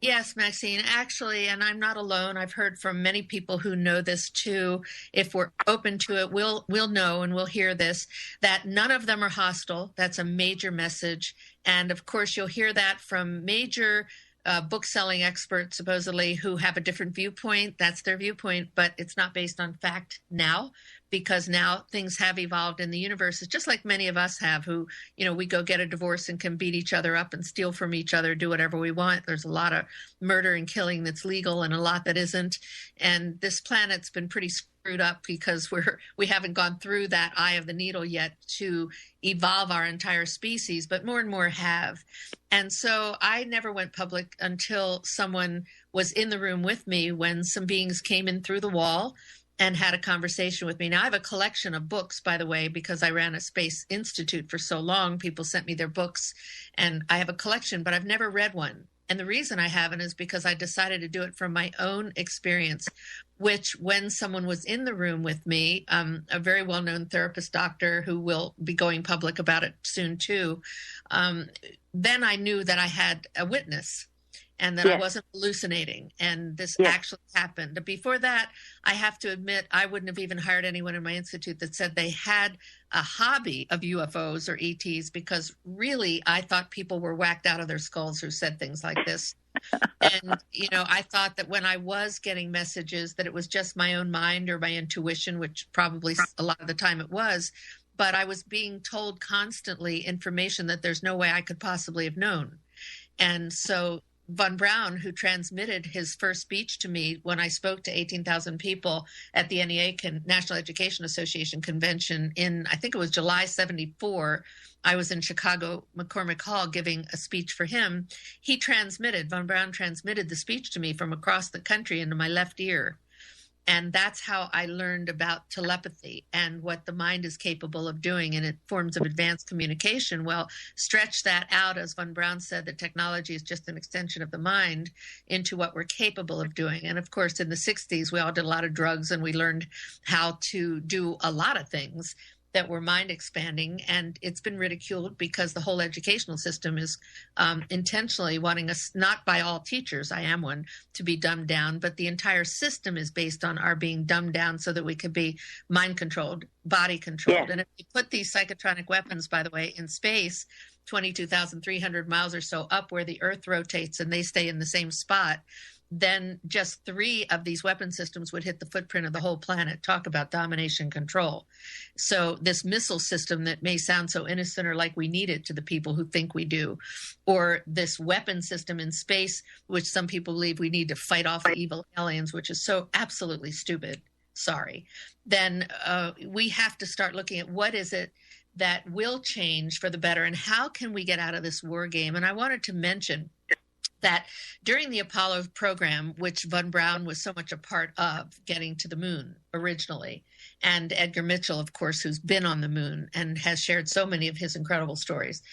Yes, Maxine, actually, and I'm not alone. I've heard from many people who know this too. If we're open to it, we'll know and we'll hear this, that none of them are hostile. That's a major message. And of course, you'll hear that from major book-selling experts, supposedly, who have a different viewpoint. That's their viewpoint, but it's not based on fact now, because now things have evolved in the universe. It's just like many of us have, who, we go get a divorce and can beat each other up and steal from each other, do whatever we want. There's a lot of murder and killing that's legal and a lot that isn't. And this planet's been pretty screwed up because we haven't gone through that eye of the needle yet to evolve our entire species, but more and more have. And so I never went public until someone was in the room with me when some beings came in through the wall and had a conversation with me. Now, I have a collection of books, by the way, because I ran a space institute for so long. People sent me their books, and I have a collection, but I've never read one. And the reason I haven't is because I decided to do it from my own experience, which when someone was in the room with me, a very well-known therapist doctor who will be going public about it soon too, then I knew that I had a witness and that I wasn't hallucinating, and this actually happened. Before that, I have to admit, I wouldn't have even hired anyone in my institute that said they had a hobby of UFOs or ETs, because really, I thought people were whacked out of their skulls who said things like this. And, I thought that when I was getting messages that it was just my own mind or my intuition, which probably a lot of the time it was, but I was being told constantly information that there's no way I could possibly have known. And so Von Braun, who transmitted his first speech to me when I spoke to 18,000 people at the NEA National Education Association convention in, I think it was July 74, I was in Chicago, McCormick Hall, giving a speech for him. Von Braun transmitted the speech to me from across the country into my left ear. And that's how I learned about telepathy and what the mind is capable of doing in forms of advanced communication. Well, stretch that out, as Von Braun said, that technology is just an extension of the mind into what we're capable of doing. And of course, in the 60s, we all did a lot of drugs and we learned how to do a lot of things that were mind expanding, and it's been ridiculed because the whole educational system is intentionally wanting us, not by all teachers, I am one, to be dumbed down, but the entire system is based on our being dumbed down so that we could be mind controlled, body controlled. And if you put these psychotronic weapons, by the way, in space, 22,300 miles or so up where the Earth rotates and they stay in the same spot, then just 3 of these weapon systems would hit the footprint of the whole planet. Talk about domination control. So this missile system that may sound so innocent or like we need it to the people who think we do, or this weapon system in space, which some people believe we need to fight off the evil aliens, which is so absolutely stupid. Sorry. Then we have to start looking at what is it that will change for the better and how can we get out of this war game. And I wanted to mention that during the Apollo program, which Von Braun was so much a part of getting to the moon originally, and Edgar Mitchell, of course, who's been on the moon and has shared so many of his incredible stories,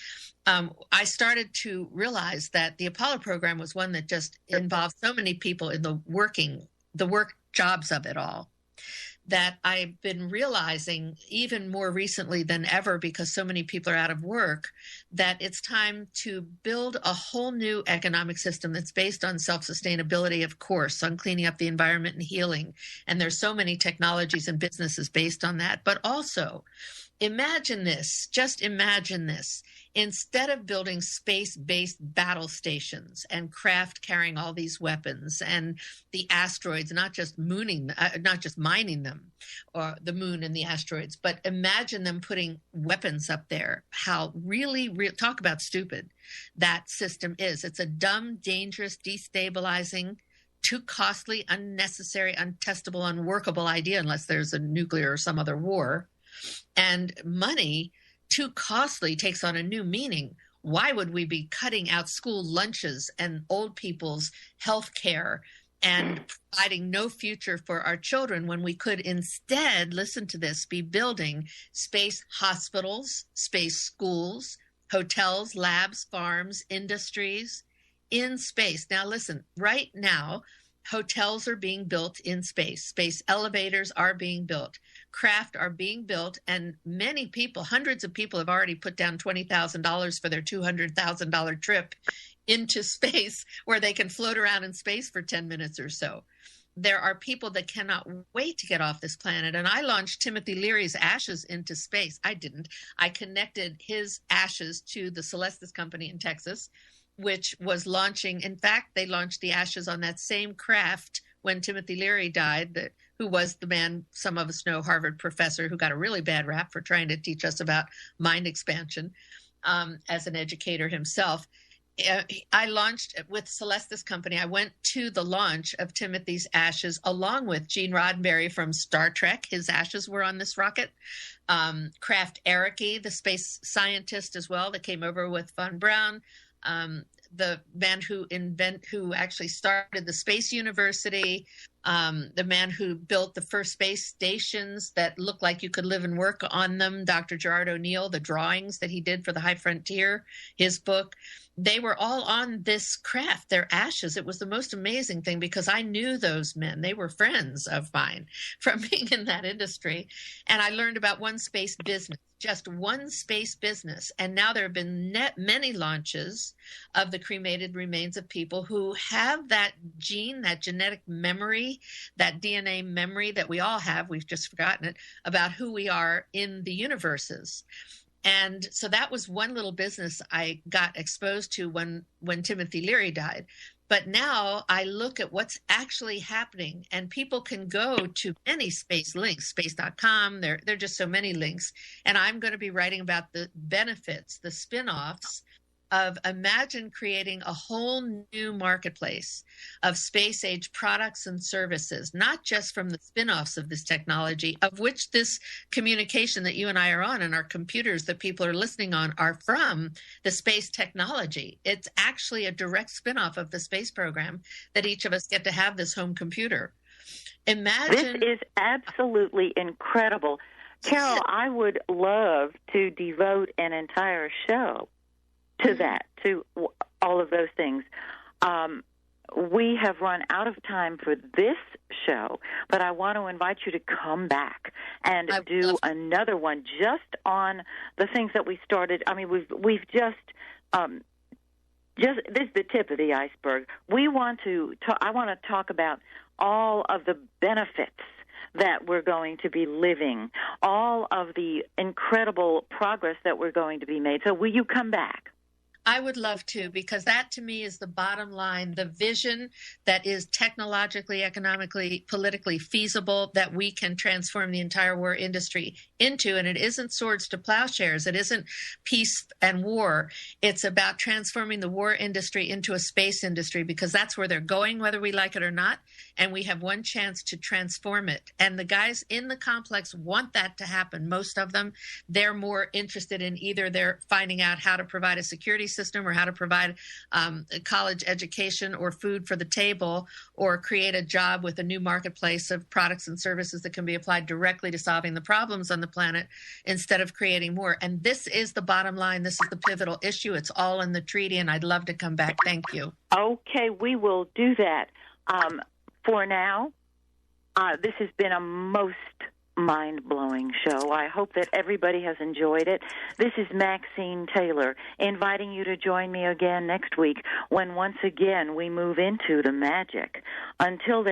I started to realize that the Apollo program was one that just involved so many people in the work jobs of it all, that I've been realizing even more recently than ever, because so many people are out of work, that it's time to build a whole new economic system that's based on self-sustainability, of course, on cleaning up the environment and healing. And there's so many technologies and businesses based on that. But also, imagine this, just imagine this. Instead of building space-based battle stations and craft carrying all these weapons and the asteroids, not just mining them, or the moon and the asteroids, but imagine them putting weapons up there. How really talk about stupid that system is. It's a dumb, dangerous, destabilizing, too costly, unnecessary, untestable, unworkable idea unless there's a nuclear or some other war. And money, too costly, takes on a new meaning. Why would we be cutting out school lunches and old people's health care and providing no future for our children when we could instead, listen to this, be building space hospitals, space schools, hotels, labs, farms, industries in space? Now listen, right now, hotels are being built in space. Space elevators are being built. Craft are being built. And many people, hundreds of people have already put down $20,000 for their $200,000 trip into space where they can float around in space for 10 minutes or so. There are people that cannot wait to get off this planet. And I launched Timothy Leary's ashes into space. I didn't. I connected his ashes to the Celestis company in Texas, which was launching. In fact, they launched the ashes on that same craft when Timothy Leary died, who was the man, some of us know, Harvard professor who got a really bad rap for trying to teach us about mind expansion as an educator himself. I launched with Celestis company. I went to the launch of Timothy's ashes along with Gene Roddenberry from Star Trek. His ashes were on this rocket. Kraft Ericke, the space scientist as well, that came over with Von Braun. The man who actually started the Space University, the man who built the first space stations that looked like you could live and work on them, Dr. Gerard O'Neill, the drawings that he did for the High Frontier, his book. They were all on this craft, their ashes. It was the most amazing thing because I knew those men. They were friends of mine from being in that industry. And I learned about one space business, just one space business. And now there have been many launches of the cremated remains of people who have that gene, that genetic memory, that DNA memory that we all have, we've just forgotten it, about who we are in the universes. And so that was one little business I got exposed to when Timothy Leary died. But now I look at what's actually happening, and people can go to many space links, space.com. There are just so many links. And I'm going to be writing about the benefits, the spin-offs of imagine creating a whole new marketplace of space age products and services, not just from the spin-offs of this technology, of which this communication that you and I are on and our computers that people are listening on are from the space technology. It's actually a direct spin-off of the space program that each of us get to have this home computer. Imagine. This is absolutely incredible. Carol, I would love to devote an entire show to that, to all of those things. We have run out of time for this show, but I want to invite you to come back and do another one just on the things that we started. I mean, we've just this is the tip of the iceberg. I want to talk about all of the benefits that we're going to be living, all of the incredible progress that we're going to be made. So will you come back? I would love to, because that to me is the bottom line, the vision that is technologically, economically, politically feasible, that we can transform the entire war industry into. And it isn't swords to plowshares. It isn't peace and war. It's about transforming the war industry into a space industry, because that's where they're going, whether we like it or not. And we have one chance to transform it. And the guys in the complex want that to happen. Most of them, they're more interested in either they're finding out how to provide a security system or how to provide a college education or food for the table, or create a job with a new marketplace of products and services that can be applied directly to solving the problems on the planet instead of creating more. And this is the bottom line. This is the pivotal issue. It's all in the treaty, and I'd love to come back. Thank you. Okay, we will do that. For now, this has been a most mind-blowing show. I hope that everybody has enjoyed it. This is Maxine Taylor inviting you to join me again next week when once again we move into the magic. Until then,